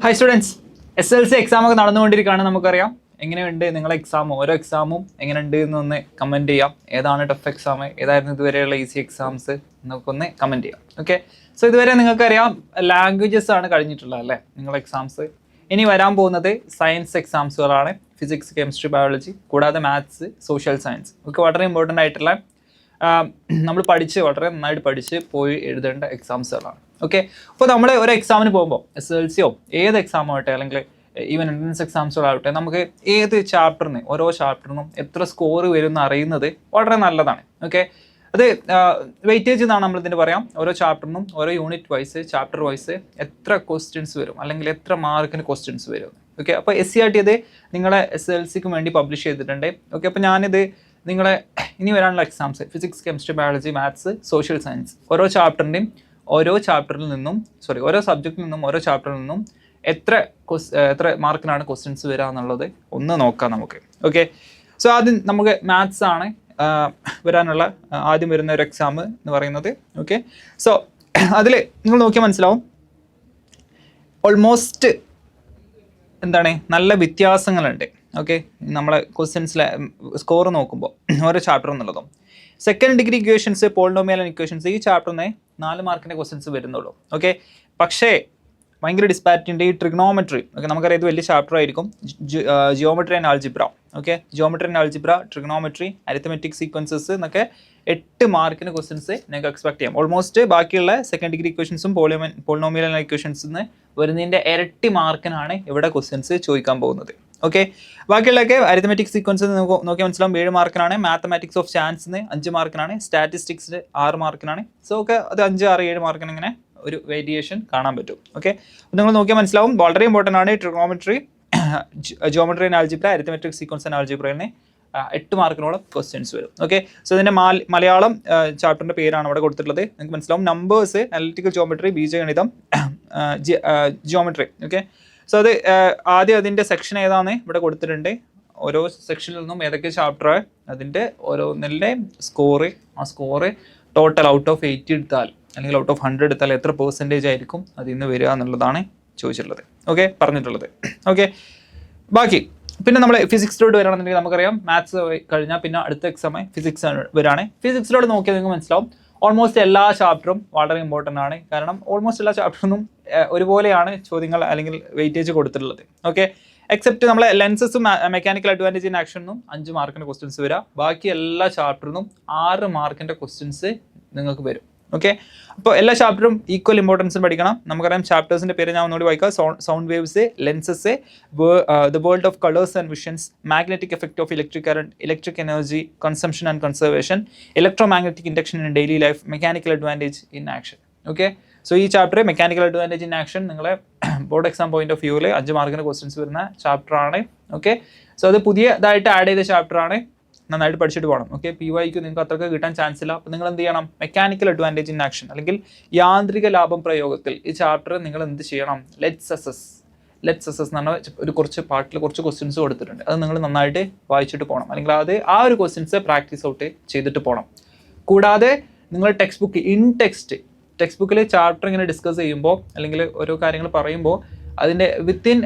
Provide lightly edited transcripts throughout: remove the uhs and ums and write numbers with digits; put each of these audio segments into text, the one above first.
Hi students, SLC exam ഒക്കെ നടന്നുകൊണ്ടിരിക്കുകയാണ്. നമുക്കറിയാം എങ്ങനെയുണ്ട് നിങ്ങളെ എക്സാം, ഓരോ എക്സാമും എങ്ങനെയുണ്ട് എന്നൊന്ന് കമൻറ്റ് ചെയ്യാം. ഏതാണ് ടഫ് എക്സാം, ഏതായിരുന്നു ഇതുവരെയുള്ള ഈസി എക്സാംസ് എന്നൊക്കെ കമൻറ്റ് ചെയ്യാം. ഓക്കെ, സോ ഇതുവരെ നിങ്ങൾക്കറിയാം ലാംഗ്വേജസ് ആണ് കഴിഞ്ഞിട്ടുള്ളത് അല്ലേ നിങ്ങളുടെ എക്സാംസ്. ഇനി വരാൻ പോകുന്നത് സയൻസ് എക്സാംസുകളാണ്. ഫിസിക്സ്, കെമിസ്ട്രി, ബയോളജി, കൂടാതെ മാത്സ്, സോഷ്യൽ സയൻസ് ഒക്കെ വളരെ ഇമ്പോർട്ടൻ്റ് ആയിട്ടുള്ള നമ്മൾ വളരെ നന്നായിട്ട് പഠിച്ച് പോയി എഴുതേണ്ട എക്സാംസുകളാണ്. ഓക്കെ, അപ്പോൾ നമ്മൾ ഒരു എക്സാമിന് പോകുമ്പോൾ SLCയോ ഏത് എക്സാം ആവട്ടെ, അല്ലെങ്കിൽ ഈവൻ എൻട്രൻസ് എക്സാംസുകളാവട്ടെ, നമുക്ക് ഏത് ചാപ്റ്ററിന് ഓരോ ചാപ്റ്ററിനും എത്ര സ്കോർ വരും എന്ന് അറിയുന്നത് വളരെ നല്ലതാണ്. ഓക്കെ, അത് വെയിറ്റേജ് എന്നാണ് നമ്മളിതിന് പറയാം. ഓരോ ചാപ്റ്ററിനും ഓരോ യൂണിറ്റ് വൈസ്, ചാപ്റ്റർ വൈസ് എത്ര ക്വസ്റ്റ്യൻസ് വരും, അല്ലെങ്കിൽ എത്ര മാർക്കിന് ക്വസ്റ്റ്യൻസ് വരും. ഓക്കെ, അപ്പോൾ SCRT ഇത് നിങ്ങളെ SLCക്ക് വേണ്ടി പബ്ലിഷ് ചെയ്തിട്ടുണ്ട്. ഓക്കെ, അപ്പോൾ ഞാനിത് നിങ്ങളെ ഇനി വരാനുള്ള exams physics, chemistry, biology, maths, social science ഓരോ സബ്ജക്റ്റിൽ നിന്നും ഓരോ ചാപ്റ്ററിൽ നിന്നും എത്ര മാർക്കിനാണ് ക്വസ്റ്റ്യൻസ് വരിക എന്നുള്ളത് ഒന്ന് നോക്കാം നമുക്ക്. ഓക്കെ, സോ ആദ്യം നമുക്ക് മാത്സ് ആണ് വരാനുള്ള ആദ്യം വരുന്ന ഒരു എക്സാം എന്ന് പറയുന്നത്. ഓക്കെ, സോ അതിൽ നിങ്ങൾ നോക്കിയാൽ മനസ്സിലാവും ഓൾമോസ്റ്റ് നല്ല വ്യത്യാസങ്ങളുണ്ട്. ഓക്കെ, നമ്മളെ ക്വസ്റ്റ്യൻസിലെ സ്കോർ നോക്കുമ്പോൾ ഓരോ ചാപ്റ്റർ എന്നുള്ളതും. Second degree equations, polynomial equations, ഈ ചാപ്റ്ററിന് 4 മാർക്കിൻ്റെ ക്വസ്റ്റ്യൻസ് വരുന്നുള്ളൂ. ഓക്കെ, പക്ഷേ ഭയങ്കര ഡിസ്പാരിറ്റി ഉണ്ട്. ഈ ട്രിഗ്നോമെട്രി, ഓക്കെ, നമുക്കറിയാം ഇത് വലിയ ചാപ്റ്റർ ആയിരിക്കും. Geometry and algebra, okay, geometry and algebra, trigonometry, arithmetic sequences എന്നൊക്കെ 8 മാർക്കിന് ക്വസ്റ്റ്യൻസ് നിങ്ങൾക്ക് എക്സ്പെക്ട് ചെയ്യാം. ഓൾമോസ്റ്റ് ബാക്കിയുള്ള സെക്കൻഡ് ഡിഗ്രി ഇക്വേഷൻസും പോളിനോമിയൽ ഇക്വേഷൻസിന് വരുന്നതിൻ്റെ ഇരട്ടി മാർക്കിനാണ് ഇവിടെ ക്വസ്റ്റ്യൻസ് ചോദിക്കാൻ പോകുന്നത്. ഓക്കെ, ബാക്കിയുള്ളതൊക്കെ അരിത്തമെറ്റിക് സീക്വൻസ് നോക്കിയാൽ മനസ്സിലാവും 7 മാർക്കിനാണ്. മാത്തമാറ്റിക്സ് ഓഫ് ചാൻസിന് 5 മാർക്കിനാണ്. സ്റ്റാറ്റിസ്റ്റിക്സിന് 6 മാർക്കിനാണ്. സോ ഒക്കെ അത് 5, 6, 7 മാർക്കിന് ഇങ്ങനെ ഒരു വേരിയേഷൻ കാണാൻ പറ്റും. ഓക്കെ, നിങ്ങൾ നോക്കിയാൽ മനസ്സിലാവും വളരെ ഇമ്പോർട്ടൻ്റ് ആണ്. Trigonometry, geometry and algebra, arithmetic sequence and ആൾജിബ്രയിൽ 8 മാർക്കിനോളം ക്വസ്റ്റ്യൻസ് വരും. ഓക്കെ, സോ ഇതിൻ്റെ മലയാളം ചാപ്റ്ററിൻ്റെ പേരാണ് അവിടെ കൊടുത്തിട്ടുള്ളത്. നിങ്ങൾക്ക് മനസ്സിലാവും നമ്പേഴ്സ്, അനലിറ്റിക്കൽ ജിയോമെട്രി, ബീജഗണിതം, ജിയോമെട്രി. ഓക്കെ, സോ അത് ആദ്യം അതിൻ്റെ സെക്ഷൻ ഏതാണ് ഇവിടെ കൊടുത്തിട്ടുണ്ട്. ഓരോ സെക്ഷനിൽ നിന്നും ഏതൊക്കെ ചാപ്റ്റർ അതിൻ്റെ ഓരോന്നിൻ്റെ സ്കോറ്, ആ സ്കോറ് ടോട്ടൽ ഔട്ട് ഓഫ് 80 എടുത്താൽ അല്ലെങ്കിൽ ഔട്ട് ഓഫ് 100 എടുത്താൽ എത്ര പെർസെൻറ്റേജ് ആയിരിക്കും അതിൽ നിന്ന് വരിക എന്നുള്ളതാണ് ചോദിച്ചിട്ടുള്ളത്. ഓക്കെ, പറഞ്ഞിട്ടുള്ളത്. ഓക്കെ, ബാക്കി പിന്നെ നമ്മൾ ഫിസിക്സിലോട്ട് വരികയാണെന്നുണ്ടെങ്കിൽ നമുക്കറിയാം മാത്സ് കഴിഞ്ഞാൽ പിന്നെ അടുത്ത എക്സാം ഫിസിക്സ് വരികയാണ്. ഫിസിക്സിലോട്ട് നോക്കിയാൽ നിങ്ങൾക്ക് മനസ്സിലാവും ഓൾമോസ്റ്റ് എല്ലാ ചാപ്റ്ററും വളരെ ഇമ്പോർട്ടൻ്റ് ആണ്. കാരണം ഓൾമോസ്റ്റ് എല്ലാ ചാപ്റ്ററിനും ഒരുപോലെയാണ് ചോദ്യങ്ങൾ അല്ലെങ്കിൽ വെയിറ്റേജ് കൊടുത്തിട്ടുള്ളത്. ഓക്കെ, എക്സെപ്റ്റ് നമ്മളെ ലെൻസസും മെക്കാനിക്കൽ അഡ്വാൻറ്റേജ് ഇൻ ആക്ഷനും 5 മാർക്കിൻ്റെ ക്വസ്റ്റ്യൻസ് വരിക. ബാക്കി എല്ലാ ചാപ്റ്ററിനും 6 മാർക്കിൻ്റെ ക്വസ്റ്റ്യൻസ് നിങ്ങൾക്ക് വരും. ഓക്കെ, അപ്പോൾ എല്ലാ ചാപ്റ്ററും ഈക്വൽ ഇമ്പോർട്ടൻസ് പഠിക്കണം. നമുക്കറിയാം ചാപ്റ്റേഴ്സിൻ്റെ പേര് ഞാൻ ഒന്നുകൂടി വായിക്കാം. Sound waves, lenses, the world of colours and visions, magnetic effect of electric current, electric energy, consumption and conservation, electromagnetic induction in daily life, mechanical advantage in action. Okay, so ഈ chapter mechanical advantage in action നിങ്ങളെ board exam point of വ്യൂവിൽ 5 മാർക്കിന് questions വരുന്ന chapter ആണ്. Okay, so അത് പുതിയതായിട്ട് add ചെയ്ത chapter ആണ്. നന്നായിട്ട് പഠിച്ചിട്ട് പോകണം. ഓക്കെ, PYക്ക് നിങ്ങൾക്ക് അത്രയ്ക്ക് കിട്ടാൻ ചാൻസ് ഇല്ല. അപ്പോൾ നിങ്ങൾ എന്ത് ചെയ്യണം, മെക്കാനിക്കൽ അഡ്വാൻറ്റേജ് ഇൻ ആക്ഷൻ അല്ലെങ്കിൽ യാന്ത്രിക ലാഭം പ്രയോഗത്തിൽ ഈ ചാപ്റ്റർ നിങ്ങൾ എന്ത് ചെയ്യണം, ലെറ്റ്സ് അസസ് എന്ന് പറഞ്ഞാൽ ഒരു പാർട്ടിൽ കുറച്ച് ക്വസ്റ്റ്യൻസ് കൊടുത്തിട്ടുണ്ട്. അത് നിങ്ങൾ നന്നായിട്ട് വായിച്ചിട്ട് പോകണം, അല്ലെങ്കിൽ ആ ഒരു ക്വസ്റ്റ്യൻസ് പ്രാക്ടീസ് ഔട്ട് ചെയ്തിട്ട് പോകണം. കൂടാതെ നിങ്ങൾ ടെക്സ്റ്റ് ബുക്കിൽ ചാപ്റ്റർ ഇങ്ങനെ ഡിസ്കസ് ചെയ്യുമ്പോൾ അല്ലെങ്കിൽ ഓരോ കാര്യങ്ങൾ പറയുമ്പോൾ അതിൻ്റെ വിത്തിൻ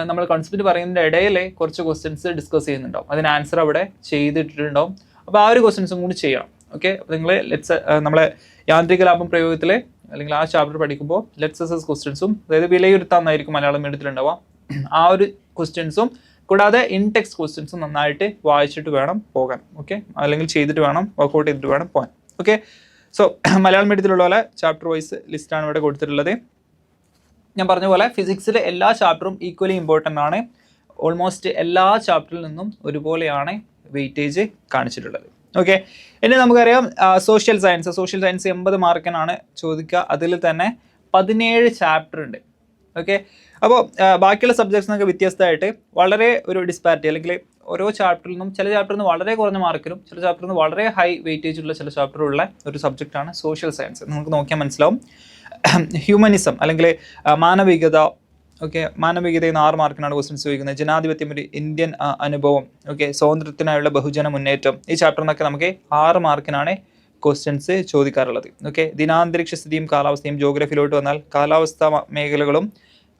നമ്മൾ കൺസെപ്റ്റ് പറയുന്നതിൻ്റെ ഇടയിൽ കുറച്ച് ക്വസ്റ്റ്യൻസ് ഡിസ്കസ് ചെയ്യുന്നുണ്ടാവും. അതിന് ആൻസർ അവിടെ ചെയ്തിട്ടുണ്ടാവും. അപ്പോൾ ആ ഒരു ക്വസ്റ്റ്യൻസും കൂടി ചെയ്യണം. ഓക്കെ, അപ്പോൾ നിങ്ങൾ നമ്മളെ യാന്ത്രിക ലാഭം പ്രയോഗത്തിൽ അല്ലെങ്കിൽ ആ ചാപ്റ്റർ പഠിക്കുമ്പോൾ ലെറ്റ്സ് അസസ് ക്വസ്റ്റ്യൻസും, അതായത് വിലയിരുത്താമെന്നായിരിക്കും മലയാളം മീഡിയത്തിലുണ്ടാവുക, ആ ഒരു ക്വസ്റ്റ്യൻസും കൂടാതെ ഇൻടെക്സ്റ്റ് ക്വസ്റ്റ്യൻസും നന്നായിട്ട് വായിച്ചിട്ട് വേണം പോകാൻ. ഓക്കെ, അല്ലെങ്കിൽ ചെയ്തിട്ട് വേണം, വർക്കൗട്ട് ചെയ്തിട്ട് വേണം പോകാൻ. ഓക്കെ, സോ മലയാളം മീഡിയത്തിലുള്ള പോലെ ചാപ്റ്റർ വൈസ് ലിസ്റ്റാണ് ഇവിടെ കൊടുത്തിട്ടുള്ളത്. ഞാൻ പറഞ്ഞ പോലെ ഫിസിക്സിലെ എല്ലാ ചാപ്റ്ററും ഈക്വലി ഇമ്പോർട്ടൻ്റ് ആണ്. ഓൾമോസ്റ്റ് എല്ലാ ചാപ്റ്ററിൽ നിന്നും ഒരുപോലെയാണ് വെയിറ്റേജ് കാണിച്ചിട്ടുള്ളത്. ഓക്കെ, ഇനി നമുക്കറിയാം സോഷ്യൽ സയൻസ് 80 മാർക്കിനാണ് ചോദിക്കുക. അതിൽ തന്നെ 17 ചാപ്റ്റർ ഉണ്ട്. ഓക്കെ, അപ്പോൾ ബാക്കിയുള്ള സബ്ജക്ട്സിനൊക്കെ വ്യത്യസ്തമായിട്ട് വളരെ ഒരു ഡിസ്പാരിറ്റി, അല്ലെങ്കിൽ ഓരോ ചാപ്റ്ററിൽ നിന്നും ചില ചാപ്റ്ററിൽ നിന്ന് വളരെ കുറഞ്ഞ മാർക്കിനും ചില ചാപ്റ്ററിൽ നിന്ന് വളരെ ഹൈ വെയിറ്റേജ് ഉള്ള ചില ചാപ്റ്ററുള്ള ഒരു സബ്ജക്റ്റാണ് സോഷ്യൽ സയൻസ്. നമുക്ക് നോക്കിയാൽ മനസ്സിലാവും ഹ്യൂമനിസം അല്ലെങ്കിൽ മാനവികത. ഓക്കെ, മാനവികതയിൽ 6 മാർക്കിനാണ് ക്വസ്റ്റ്യൻസ് ചോദിക്കുന്നത്. ജനാധിപത്യം, ഒരു ഇന്ത്യൻ അനുഭവം. ഓക്കെ, സ്വാതന്ത്ര്യത്തിനായുള്ള ബഹുജന മുന്നേറ്റം, ഈ ചാപ്റ്ററിനൊക്കെ നമുക്ക് 6 മാർക്കിനാണ് ക്വസ്റ്റ്യൻസ് ചോദിക്കാറുള്ളത്. ഓക്കെ, ദിനാന്തരീക്ഷ സ്ഥിതിയും കാലാവസ്ഥയും. ജോഗ്രഫിയിലോട്ട് വന്നാൽ കാലാവസ്ഥാ മേഖലകളും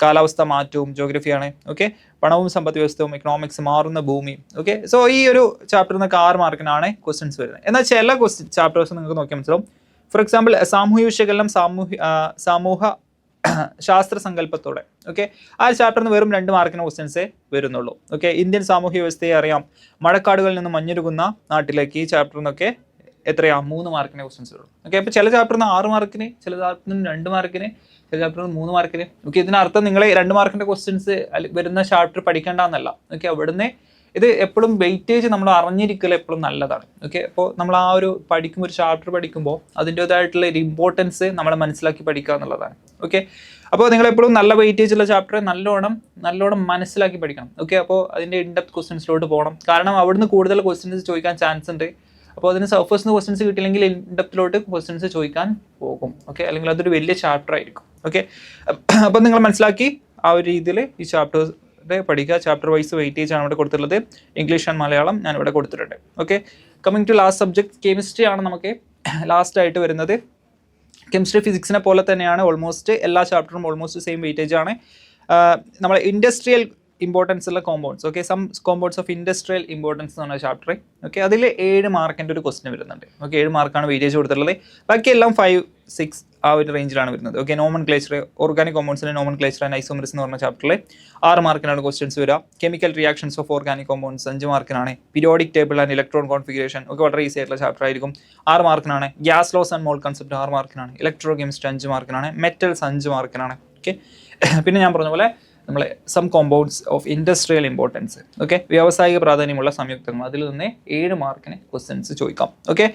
കാലാവസ്ഥ മാറ്റവും ജോഗ്രഫിയാണ്. ഓക്കെ, പണവും സമ്പദ് വ്യവസ്ഥയും, എക്കണോമിക്സ്, മാറുന്ന ഭൂമി. ഓക്കെ, സോ ഈ ഒരു ചാപ്റ്ററിൽ നിന്നൊക്കെ 6 മാർക്കിനാണ് ക്വസ്റ്റ്യൻസ് വരുന്നത്. എന്നാൽ ചില ചാപ്റ്റേഴ്സ് നിങ്ങൾക്ക് നോക്കിയാൽ മനസ്സിലാവും. ഫോർ എക്സാമ്പിൾ സാമൂഹ്യ വിശകലനം, സമൂഹ ശാസ്ത്ര സങ്കല്പത്തോടെ. ഓക്കെ, ആ ചാപ്റ്ററിന് വെറും 2 മാർക്കിന് ക്വസ്റ്റ്യൻസേ വരുന്നുള്ളൂ. ഓക്കെ, ഇന്ത്യൻ സാമൂഹ്യ വ്യവസ്ഥയെ അറിയാം, മഴക്കാടുകളിൽ നിന്ന് മഞ്ഞുരുകുന്ന നാട്ടിലേക്ക്, ഈ ചാപ്റ്ററിനൊക്കെ എത്രയാ 3 മാർക്കിന് ക്വസ്റ്റ്യൻസ് വരും. ഓക്കെ, അപ്പോൾ ചില ചാപ്റ്ററിന് 6 മാർക്കിന്, ചില ചാപ്റ്ററിന് 2 മാർക്കിന്, ചില ചാപ്റ്ററിന് 3 മാർക്കിന്. ഓക്കെ, ഇതിനർത്ഥം നിങ്ങൾ 2 മാർക്കിന്റെ ക്വസ്റ്റ്യൻസ് വരുന്ന ചാപ്റ്റർ പഠിക്കേണ്ടെന്നല്ല. ഓക്കെ, അവിടുന്ന് ഇത് എപ്പോഴും വെയിറ്റേജ് നമ്മൾ അറിഞ്ഞിരിക്കൽ എപ്പോഴും നല്ലതാണ്. ഓക്കെ, അപ്പോൾ നമ്മൾ ആ ഒരു പഠിക്കുമ്പോൾ, ഒരു ചാപ്റ്റർ പഠിക്കുമ്പോൾ അതിൻ്റെതായിട്ടുള്ള ഒരു ഇമ്പോർട്ടൻസ് നമ്മൾ മനസ്സിലാക്കി പഠിക്കുക എന്നുള്ളതാണ്. ഓക്കെ, അപ്പോൾ നിങ്ങൾ എപ്പോഴും നല്ല വെയിറ്റേജ് ഉള്ള ചാപ്റ്റർ നല്ലോണം മനസ്സിലാക്കി പഠിക്കണം. ഓക്കെ, അപ്പോൾ അതിൻ്റെ ഇൻഡെപ്ത് ക്വസ്റ്റ്യൻസിലോട്ട് പോകണം. കാരണം അവിടുന്ന് കൂടുതൽ ക്വസ്റ്റ്യൻസ് ചോദിക്കാൻ ചാൻസ് ഉണ്ട്. അപ്പോൾ അതിന് സർഫേസിൽ നിന്ന് ക്വസ്റ്റ്യൻസ് കിട്ടിയില്ലെങ്കിൽ ഇൻഡെപ്തിലോട്ട് ക്വസ്റ്റ്യൻസ് ചോദിക്കാൻ പോകും. ഓക്കെ, അല്ലെങ്കിൽ അതൊരു വലിയ ചാപ്റ്റർ ആയിരിക്കും. ഓക്കെ, അപ്പോൾ നിങ്ങൾ മനസ്സിലാക്കി ആ ഒരു രീതിയിൽ ഈ ചാപ്റ്റേഴ്സ് പഠിക്കുക. ചാപ്റ്റർ വൈസ് വെയിറ്റേജ് ആണ് ഇവിടെ കൊടുത്തിട്ടുള്ളത്. ഇംഗ്ലീഷ് ആൻഡ് മലയാളം ഞാൻ ഇവിടെ കൊടുത്തിട്ടുണ്ട്. Okay, coming to last subject, chemistry ആണ് നമുക്ക് ലാസ്റ്റ് ആയിട്ട് വരുന്നത്. കെമിസ്ട്രി ഫിസിക്സിനെ പോലെ തന്നെയാണ്, ഓൾമോസ്റ്റ് എല്ലാ ചാപ്റ്ററും ഓൾമോസ്റ്റ് സെയിം വെയിറ്റേജ് ആണ്. നമ്മൾ ഇൻഡസ്ട്രിയൽ ഇമ്പോർട്ടൻസ് ഉള്ള compounds. Okay, some compounds of industrial importance എന്ന് പറഞ്ഞ ചാപ്റ്റർ. ഓക്കെ, അതിൽ 7 മാർക്കിൻ്റെ ഒരു ക്വസ്റ്റ്യൻ വരുന്നുണ്ട്. ഓക്കെ, 7 മാർക്കാണ് വെയിറ്റേജ് കൊടുത്തിട്ടുള്ളത്. ബാക്കി എല്ലാം 5, 6 ആ ഒരു റേഞ്ചിലാണ് വരുന്നത്. ഓക്കെ, നോമൻ ക്ലേച്ചർ, ഓർഗാനിക് കോമ്പൗണ്ട്സിലെ നോമൻ ക്ലേച്ചർ ആൻഡ് ഐസോമറിസ് എന്ന് പറഞ്ഞ ചാപ്റ്ററിൽ 6 മാർക്കിനാണ് ക്വസ്റ്റ്യൻസ് വരിക. Chemical reactions of organic compounds 5 മാർക്കിനാണ്. Periodic table and electron configuration ഒക്കെ വളരെ ഈസി ആയിട്ടുള്ള ചാപ്റ്റർ ആയിരിക്കും. 6 മാർക്കിനാണ്. Gas laws and mole concept 6 മാർക്കിനാണ്. ഇലക്ട്രോ കെമിസ്ട്രി 5 മാർക്കിനാണ്. മെറ്റൽസ് 5 മാർക്കിനാണ്. ഓക്കെ, പിന്നെ ഞാൻ പറഞ്ഞ പോലെ നമ്മൾ some compounds of industrial importance. Okay, വ്യാവസായിക പ്രാധാന്യമുള്ള സംയുക്തങ്ങൾ, അതിൽ നിന്ന് 7 മാർക്കിന് ക്വസ്റ്റ്യൻസ് ചോദിക്കാം. ഓക്കെ,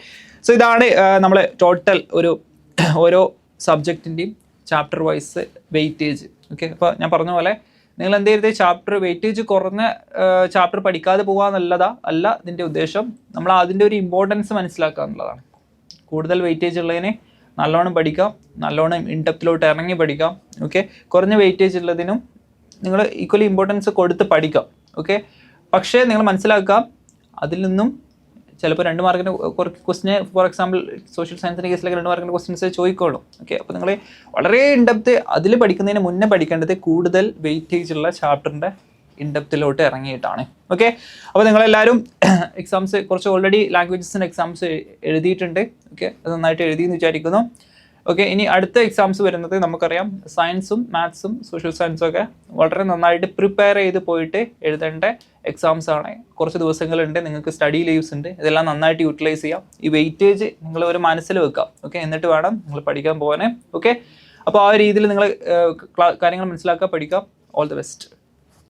സോ ഇതാണ് നമ്മൾ ടോട്ടൽ ഓരോ സബ്ജക്റ്റിൻ്റെയും ചാപ്റ്റർ വൈസ് വെയിറ്റേജ്. ഓക്കെ, അപ്പോൾ ഞാൻ പറഞ്ഞ പോലെ നിങ്ങൾ എന്ത് ചെയ്തത്, ചാപ്റ്റർ വെയിറ്റേജ് കുറഞ്ഞ ചാപ്റ്റർ പഠിക്കാതെ അല്ല ഇതിൻ്റെ ഉദ്ദേശം. നമ്മൾ അതിൻ്റെ ഒരു ഇമ്പോർട്ടൻസ് മനസ്സിലാക്കുക എന്നുള്ളതാണ്. കൂടുതൽ വെയിറ്റേജ് ഉള്ളതിനെ നല്ലോണം പഠിക്കാം, നല്ലോണം ഇൻഡെപ്തിലോട്ട് ഇറങ്ങി പഠിക്കാം. ഓക്കെ, കുറഞ്ഞ വെയിറ്റേജ് ഉള്ളതിനും നിങ്ങൾ ഈക്വലി ഇമ്പോർട്ടൻസ് കൊടുത്ത് പഠിക്കാം. ഓക്കെ, പക്ഷേ നിങ്ങൾ മനസ്സിലാക്കുക, അതിൽ നിന്നും ചിലപ്പോൾ 2 മാർക്കിന് ക്വസ്റ്റിന്, ഫോർ എക്സാമ്പിൾ സോഷ്യൽ സയൻസിൻ്റെ കേസിലൊക്കെ 2 മാർക്കിൻ്റെ ക്വസ്റ്റ്യൻസ് ചോദിക്കുള്ളൂ. ഓക്കെ, അപ്പോൾ നിങ്ങൾ വളരെ ഇൻഡെപ്ത് അതിൽ പഠിക്കുന്നതിന് മുന്നേ പഠിക്കേണ്ടത് കൂടുതൽ വെയിറ്റേജ് ഉള്ള ചാപ്റ്ററിൻ്റെ ഇൻഡെപ്തിലോട്ട് ഇറങ്ങിയിട്ടാണ്. ഓക്കെ, അപ്പോൾ നിങ്ങളെല്ലാവരും എക്സാംസ് കുറച്ച് ഓൾറെഡി ലാംഗ്വേജസിൻ്റെ എക്സാംസ് എഴുതിയിട്ടുണ്ട്. ഓക്കെ, അത് നന്നായിട്ട് എഴുതിയെന്ന് വിചാരിക്കുന്നു. ഓക്കെ, ഇനി അടുത്ത എക്സാംസ് വരുന്നത് നമുക്കറിയാം സയൻസും മാത്സും സോഷ്യൽ സയൻസും ഒക്കെ വളരെ നന്നായിട്ട് പ്രിപ്പയർ ചെയ്ത് പോയിട്ട് എഴുതേണ്ട എക്സാംസ് ആണ്. കുറച്ച് ദിവസങ്ങളുണ്ട്, നിങ്ങൾക്ക് സ്റ്റഡി ലീവ്സ് ഉണ്ട്. ഇതെല്ലാം നന്നായിട്ട് യൂട്ടിലൈസ് ചെയ്യാം. ഈ വെയിറ്റേജ് നിങ്ങൾ ഒരു മനസ്സിൽ വെക്കാം. ഓക്കെ, എന്നിട്ട് വേണം നിങ്ങൾ പഠിക്കാൻ പോകാൻ. ഓക്കെ, അപ്പോൾ ആ രീതിയിൽ നിങ്ങൾ കാര്യങ്ങൾ മനസ്സിലാക്കുക, പഠിക്കാം. All the best.